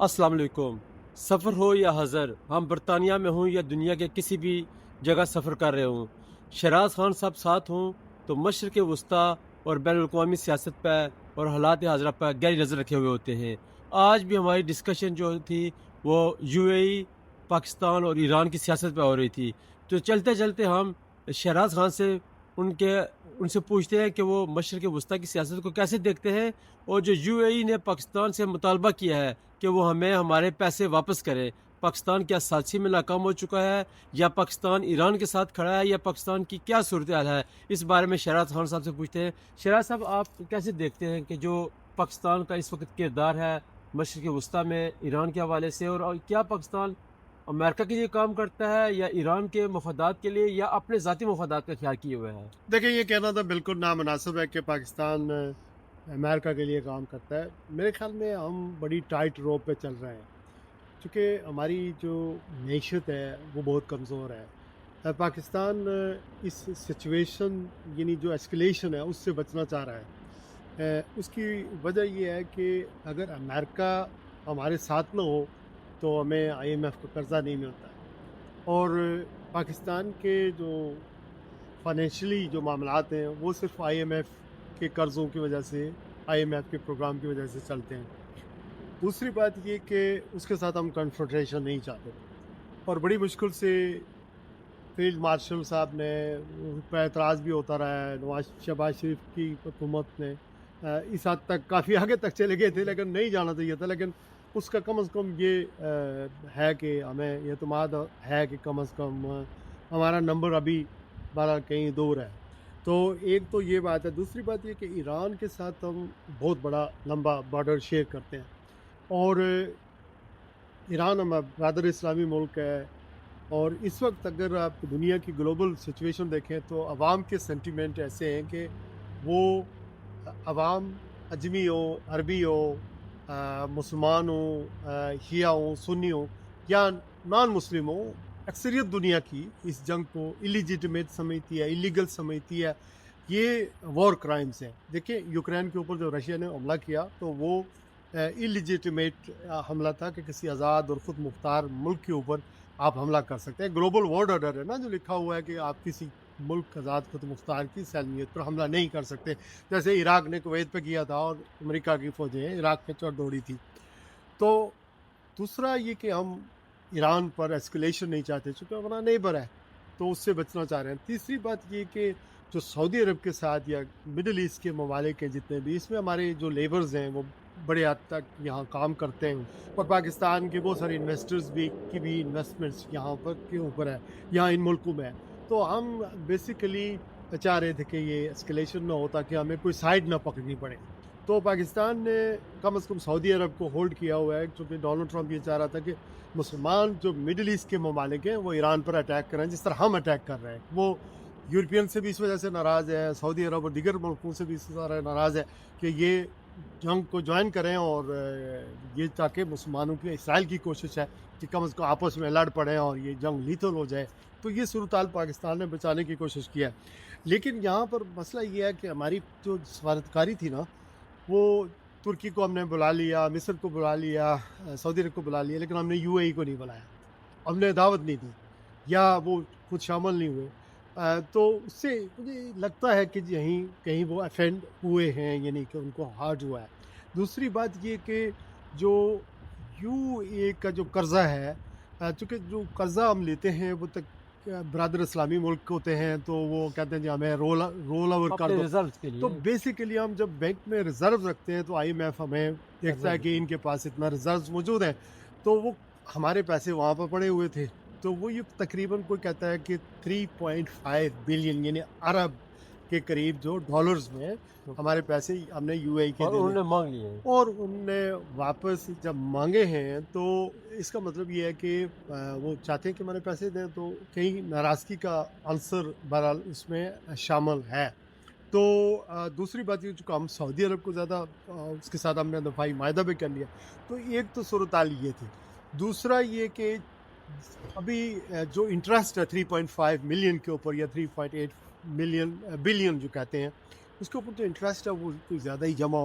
السلام علیکم۔ سفر ہو یا حضر، ہم برطانیہ میں ہوں یا دنیا کے کسی بھی جگہ سفر کر رہے ہوں، شہراز خان صاحب ساتھ ہوں تو مشرق وسطیٰ اور بین الاقوامی سیاست پہ اور حالات حاضرہ پہ گہری نظر رکھے ہوئے ہوتے ہیں۔ آج بھی ہماری ڈسکشن جو تھی وہ یو اے ای، پاکستان اور ایران کی سیاست پہ ہو رہی تھی۔ تو چلتے چلتے ہم شہراز خان سے ان سے پوچھتے ہیں کہ وہ مشرق وسطیٰ کی سیاست کو کیسے دیکھتے ہیں، اور جو یو اے ای نے پاکستان سے مطالبہ کیا ہے کہ وہ ہمیں ہمارے پیسے واپس کرے، پاکستان کیا سازشی میں ناکام ہو چکا ہے، یا پاکستان ایران کے ساتھ کھڑا ہے، یا پاکستان کی کیا صورتحال ہے، اس بارے میں شہراز خان صاحب سے پوچھتے ہیں۔ شہراز صاحب، آپ کیسے دیکھتے ہیں کہ جو پاکستان کا اس وقت کردار ہے مشرق وسطیٰ میں ایران کے حوالے سے، اور کیا پاکستان امریکہ کے لیے کام کرتا ہے یا ایران کے مفادات کے لیے یا اپنے ذاتی مفادات کا خیال کیے ہوئے ہے؟ دیکھیں، یہ کہنا تو بالکل نامناسب ہے کہ پاکستان امریکہ کے لیے کام کرتا ہے۔ میرے خیال میں ہم بڑی ٹائٹ روپ پہ چل رہے ہیں، چونکہ ہماری جو معیشت ہے وہ بہت کمزور ہے۔ پاکستان اس سچویشن یعنی جو ایسکلیشن ہے اس سے بچنا چاہ رہا ہے۔ اس کی وجہ یہ ہے کہ اگر امریکہ ہمارے ساتھ نہ ہو تو ہمیں IMF کا قرضہ نہیں ملتا ہے، اور پاکستان کے جو فائنینشلی جو معاملات ہیں وہ صرف IMF کے قرضوں کی وجہ سے، IMF کے پروگرام کی وجہ سے چلتے ہیں۔ دوسری بات یہ کہ اس کے ساتھ ہم کنفرنٹریشن نہیں چاہتے، اور بڑی مشکل سے فیلڈ مارشل صاحب نے پہ اعتراض بھی ہوتا رہا ہے، شہباز شریف کی حکومت نے اس حد تک کافی آگے تک چلے گئے تھے، لیکن نہیں جانا چاہیے تھا، لیکن اس کا کم از کم یہ ہے کہ ہمیں یہ اعتماد ہے کہ کم از کم ہمارا نمبر ابھی بارہ کہیں دور ہے۔ تو ایک تو یہ بات ہے۔ دوسری بات یہ کہ ایران کے ساتھ ہم بہت بڑا لمبا بارڈر شیئر کرتے ہیں، اور ایران ہمارا برادر اسلامی ملک ہے، اور اس وقت اگر آپ دنیا کی گلوبل سچویشن دیکھیں تو عوام کے سینٹیمنٹ ایسے ہیں کہ وہ عوام اجمی ہو، عربی ہو، مسلمان ہوں، شیعہ ہوں، سنی ہوں یا نان مسلم ہوں، اکثریت دنیا کی اس جنگ کو اللیجیٹمیٹ سمجھتی ہے، اللیگل سمجھتی ہے۔ یہ وار کرائمز ہیں۔ دیکھیں، یوکرین کے اوپر جو رشیا نے حملہ کیا تو وہ اللیجیٹمیٹ حملہ تھا کہ کسی آزاد اور خود مختار ملک کے اوپر آپ حملہ کر سکتے ہیں۔ گلوبل وارڈ آرڈر ہے نا جو لکھا ہوا ہے کہ آپ کسی ملک آزاد خود مختار کی سالمیت پر حملہ نہیں کر سکتے، جیسے عراق نے کویت پہ کیا تھا اور امریکہ کی فوجیں عراق پہ چڑھ دوڑی تھی۔ تو دوسرا یہ کہ ہم ایران پر ایسکلیشن نہیں چاہتے، چونکہ ہمارا نیبر ہے تو اس سے بچنا چاہ رہے ہیں۔ تیسری بات یہ کہ جو سعودی عرب کے ساتھ یا مڈل ایسٹ کے ممالک ہیں جتنے بھی، اس میں ہمارے جو لیبرز ہیں وہ بڑے حد تک یہاں کام کرتے ہیں، اور پاکستان کے بہت سارے انویسٹرز کی بھی انویسٹمنٹس یہاں پر کے اوپر ہے، یہاں ان ملکوں میں ہے۔ تو ہم بیسیکلی چاہ رہے تھے کہ یہ اسکلیشن نہ ہو تاکہ ہمیں کوئی سائڈ نہ پکڑنی پڑے۔ تو پاکستان نے کم از کم سعودی عرب کو ہولڈ کیا ہوا ہے، کیونکہ ڈونلڈ ٹرمپ یہ چاہ رہا تھا کہ مسلمان جو مڈل ایسٹ کے ممالک ہیں وہ ایران پر اٹیک کریں جس طرح ہم اٹیک کر رہے ہیں۔ وہ یورپین سے بھی اس وجہ سے ناراض ہے، سعودی عرب اور دیگر ملکوں سے بھی اس طرح ناراض ہے کہ یہ جنگ کو جوائن کریں، اور یہ تاکہ مسلمانوں کی، اسرائیل کی کوشش ہے کہ کم از کم آپس میں لڑ پڑیں اور یہ جنگ لیتھل ہو جائے۔ تو یہ صورتحال پاکستان نے بچانے کی کوشش کی ہے، لیکن یہاں پر مسئلہ یہ ہے کہ ہماری جو سفارتکاری تھی نا، وہ ترکی کو ہم نے بلا لیا، مصر کو بلا لیا، سعودی عرب کو بلا لیا، لیکن ہم نے UAE کو نہیں بلایا، ہم نے دعوت نہیں دی، یا وہ خود شامل نہیں ہوئے۔ تو اس سے مجھے لگتا ہے کہ یہیں کہیں وہ افینڈ ہوئے ہیں، یعنی کہ ان کو ہارٹ ہوا ہے۔ دوسری بات یہ کہ جو UAE کا جو قرضہ ہے، چونکہ جو قرضہ ہم لیتے ہیں وہ تک برادر اسلامی ملک ہوتے ہیں، تو وہ کہتے ہیں جی ہمیں رول اوور کر اپنے دو۔ ریزروز کے تو لیے بیسیکلی ہم جب بینک میں ریزرو رکھتے ہیں تو IMF ہمیں دیکھتا ہے کہ ان کے پاس اتنا ریزروز موجود ہیں، تو وہ ہمارے پیسے وہاں پر پڑے ہوئے تھے، تو وہ یہ تقریباً کوئی کہتا ہے کہ 3.5 بلین یعنی ارب کے قریب جو ڈالرز میں ہمارے پیسے ہم نے UAE کے اور دینے، انہوں نے مانگ لیے ہیں۔ اور انہوں نے واپس جب مانگے ہیں تو اس کا مطلب یہ ہے کہ وہ چاہتے ہیں کہ ہمارے پیسے دیں، تو کہیں ناراضگی کا عنصر بہرحال اس میں شامل ہے۔ تو دوسری بات یہ، چونکہ ہم سعودی عرب کو زیادہ اس کے ساتھ ہم نے دفاعی معاہدہ بھی کر لیا، تو ایک تو صورتحال یہ تھی۔ دوسرا یہ کہ ابھی جو انٹرسٹ ہے 3.5 ملین کے اوپر یا 3.8 بلین جو کہتے ہیں، اس کے اوپر جو انٹرسٹ ہے وہ کوئی زیادہ ہی جمع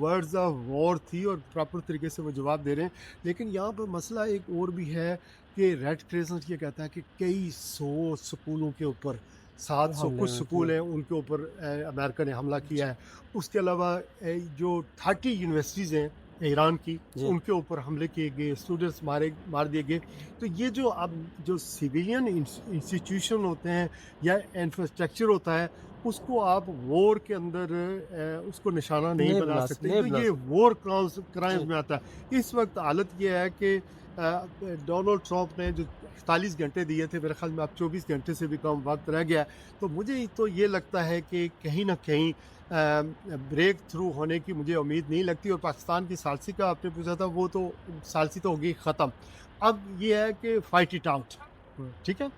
ورڈز آف وار تھی اور پراپر طریقے سے وہ جواب دے رہے ہیں، لیکن یہاں پر مسئلہ ایک اور بھی ہے کہ ریڈ کریسنٹ یہ کہتا ہے کہ کئی سو سکولوں کے اوپر 700 حملے کچھ ہوئے سکول تھے۔ ہیں ان کے اوپر امریکہ نے حملہ کیا ہے۔ اس کے علاوہ جو 30 یونیورسٹیز ہیں ایران کی جی ان کے اوپر حملے کیے گئے، اسٹوڈنٹس مار دیے گئے۔ تو یہ جو اب جو سویلین انسٹیٹیوشن ہوتے ہیں یا انفراسٹرکچر ہوتا ہے اس کو آپ وار کے اندر اس کو نشانہ نہیں بنا سکتے، نہیں تو بنا یہ سکتے۔ وار کرائمز جی میں آتا ہے۔ اس وقت حالت یہ ہے کہ ڈونلڈ ٹرمپ نے جو 48 گھنٹے دیے تھے، میرے خیال میں اب 24 گھنٹے سے بھی کم وقت رہ گیا ہے، تو مجھے تو یہ لگتا ہے کہ کہیں نہ کہیں بریک تھرو ہونے کی مجھے امید نہیں لگتی۔ اور پاکستان کی ثالثی کا آپ نے پوچھا تھا، وہ تو ثالثی تو ہوگی ختم، اب یہ ہے کہ فائٹ اٹ آؤٹ، ٹھیک ہے۔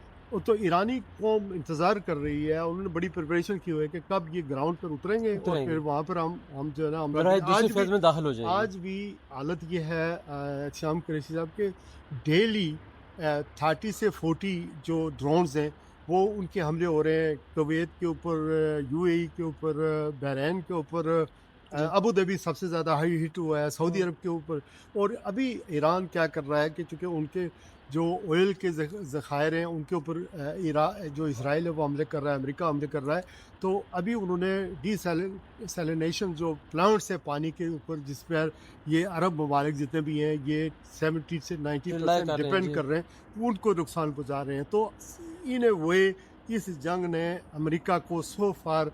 تو ایرانی قوم انتظار کر رہی ہے، انہوں نے بڑی پریپریشن کی ہوئی ہے کہ کب یہ گراؤنڈ پر اتریں گے اور پھر وہاں پر ہم جو ہے نا لڑائی دوسرے آج فیز بھی میں داخل ہو جائے گی۔ آج بھی حالت یہ ہے شام قریشی صاحب کے ڈیلی 30 سے 40 جو ڈرونز ہیں وہ ان کے حملے ہو رہے ہیں، کویت کے اوپر، یو اے ای کے اوپر، بحرین کے اوپر، ابو ظبی سب سے زیادہ ہائی ہٹ ہوا ہے، سعودی عرب کے اوپر۔ اور ابھی ایران کیا کر رہا ہے کہ چونکہ ان کے جو آئل کے ذخائر ہیں ان کے اوپر جو اسرائیل ہے وہ حملے کر رہا ہے، امریکہ حملے کر رہا ہے، تو ابھی انہوں نے ڈی سیلینیشن جو پلانٹس ہے پانی کے اوپر جس پر یہ عرب ممالک جتنے بھی ہیں یہ 70 سے 90% ڈپینڈ کر رہے ہیں، ان کو نقصان پہنچا رہے ہیں۔ تو ان اے وے اس جنگ نے امریکہ کو سو فار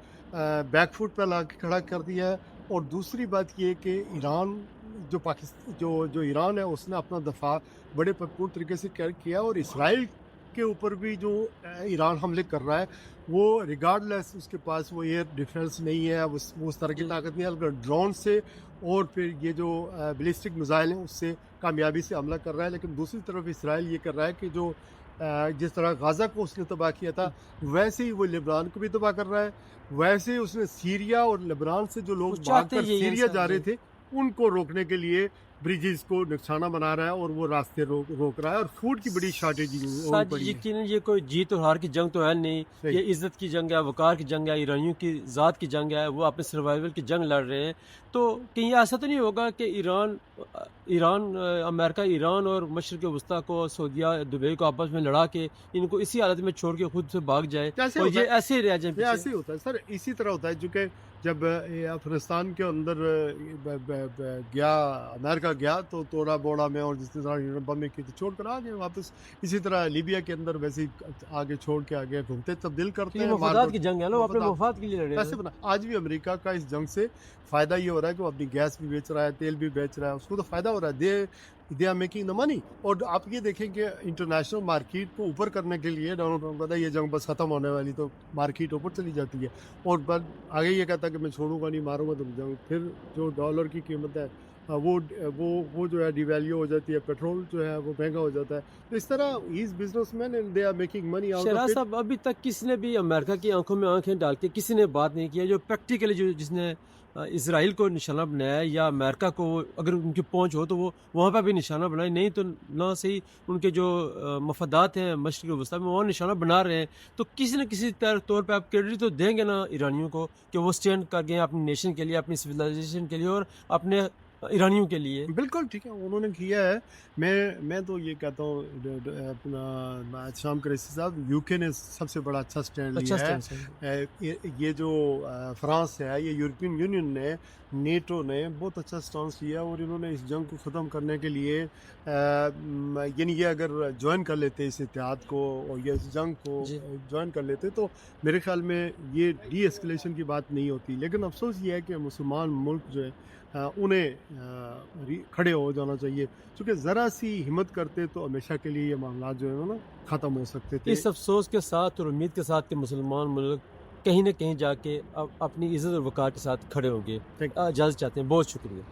بیک فٹ پہ لا کے کھڑا کر دیا ہے۔ اور دوسری بات یہ کہ ایران جو پاکستان جو ایران ہے اس نے اپنا دفاع بڑے پرپور طریقے سے کیا، اور اسرائیل کے اوپر بھی جو ایران حملے کر رہا ہے وہ ریگارڈ لیس اس کے پاس وہ ایئر ڈیفنس نہیں ہے، وہ اس طرح کی طاقت نہیں ہے، اگر ڈرون سے اور پھر یہ جو بیلسٹک میزائل ہیں اس سے کامیابی سے حملہ کر رہا ہے۔ لیکن دوسری طرف اسرائیل یہ کر رہا ہے کہ جو جس طرح غزہ کو اس نے تباہ کیا تھا ویسے ہی وہ لبنان کو بھی تباہ کر رہا ہے، ویسے ہی اس نے سیریا اور لبنان سے جو لوگ بھاگ کر سیریا جا رہے تھے ان کو روکنے کے لیے بریجز کو نقصانہ بنا رہا ہے اور وہ راستے روک رہا ہے، اور فوڈ کی بڑی شارٹیج یقیناً یہ کوئی جیت اور ہار کی جنگ تو ہے نہیں، یہ عزت کی جنگ ہے، وقار کی جنگ ہے، ایرانیوں کی ذات کی جنگ ہے، وہ اپنے سروائیول کی جنگ لڑ رہے ہیں۔ تو کہیں ایسا تو نہیں ہوگا کہ امریکہ ایران اور مشرق وسطیٰ کو، سعودیہ دبئی کو آپس میں لڑا کے ان کو اسی حالت میں چھوڑ کے خود سے بھاگ جائے اور یہ ایسے ہی رہ جائیں؟ یہ ایسے ہی ہوتا ہے سر، اسی طرح ہوتا ہے چونکہ جب افغانستان کے اندر گیا امریکہ گیا تو توڑا بوڑا میں اور جس طرح بم میں کی تو چھوڑ کر آ گئے واپس، اسی طرح لیبیا کے اندر ویسے آگے چھوڑ کے آگے گھومتے تبدیل کرتے ہیں، مفادات کی جنگ ہے، لوگ اپنے مفاد کے لیے لڑ رہے ہیں۔ آج بھی امریکہ کا اس جنگ سے فائدہ یہ ہو رہا ہے کہ وہ اپنی گیس بھی بیچ رہا ہے، تیل بھی بیچ رہا ہے، اس کو تو فائدہ ہو رہا ہے، دے آر میکنگ دا منی۔ اور آپ یہ دیکھیں کہ انٹرنیشنل مارکیٹ کو اوپر کرنے کے لیے ڈونلڈ ٹرمپ کہتا ہے یہ جنگ بس ختم ہونے والی تو مارکیٹ اوپر چلی جاتی ہے، اور آگے یہ کہتا ہے کہ میں چھوڑوں گا نہیں، ماروں گا تو جنگ، پھر جو ڈالر کی قیمت ہے وہ جو ہے ڈی ویلیو ہو جاتی ہے، پیٹرول جو ہے وہ مہنگا ہو جاتا ہے، تو اس طرح is businessman and they are making money out of Shahraz it. صاحب، ابھی تک کسی نے بھی امریکہ کی آنکھوں میں آنکھیں ڈال کے کسی نے بات نہیں کیا جو پریکٹیکلی جس نے اسرائیل کو نشانہ بنایا ہے یا امریکہ کو اگر ان کی پہنچ ہو تو وہ وہاں پہ بھی نشانہ بنائے، نہیں تو نہ صحیح ان کے جو مفادات ہیں مشرق وسطیٰ میں وہاں نشانہ بنا رہے ہیں، تو کسی نہ کسی طور پہ آپ کریڈٹ تو دیں گے نا ایرانیوں کو کہ وہ سٹینڈ کر گئے اپنی نیشن کے لیے، اپنی سویلائزیشن کے لیے اور اپنے ایرانیوں کے لیے۔ بالکل ٹھیک ہے، انہوں نے کیا ہے۔ میں تو یہ کہتا ہوں اپنا شام قریشی صاحب، یو کے نے سب سے بڑا اچھا سٹینڈ لیا ہے، یہ جو فرانس ہے، یہ یورپین یونین نے، نیٹو نے بہت اچھا سٹانس لیا، اور انہوں نے اس جنگ کو ختم کرنے کے لیے یعنی یہ اگر جوائن کر لیتے اس اتحاد کو اور یہ اس جنگ کو جوائن کر لیتے تو میرے خیال میں یہ ڈی ایسکلیشن کی بات نہیں ہوتی۔ لیکن افسوس یہ ہے کہ مسلمان ملک جو ہے انہیں کھڑے ہو جانا چاہیے، کیونکہ ذرا سی ہمت کرتے تو ہمیشہ کے لیے یہ معاملات جو ہے نا ختم ہو سکتے تھے۔ اس افسوس کے ساتھ اور امید کے ساتھ کہ مسلمان ملک کہیں نہ کہیں جا کے اپنی عزت اور وقار کے ساتھ کھڑے ہوں گے، اجازت چاہتے ہیں، بہت شکریہ۔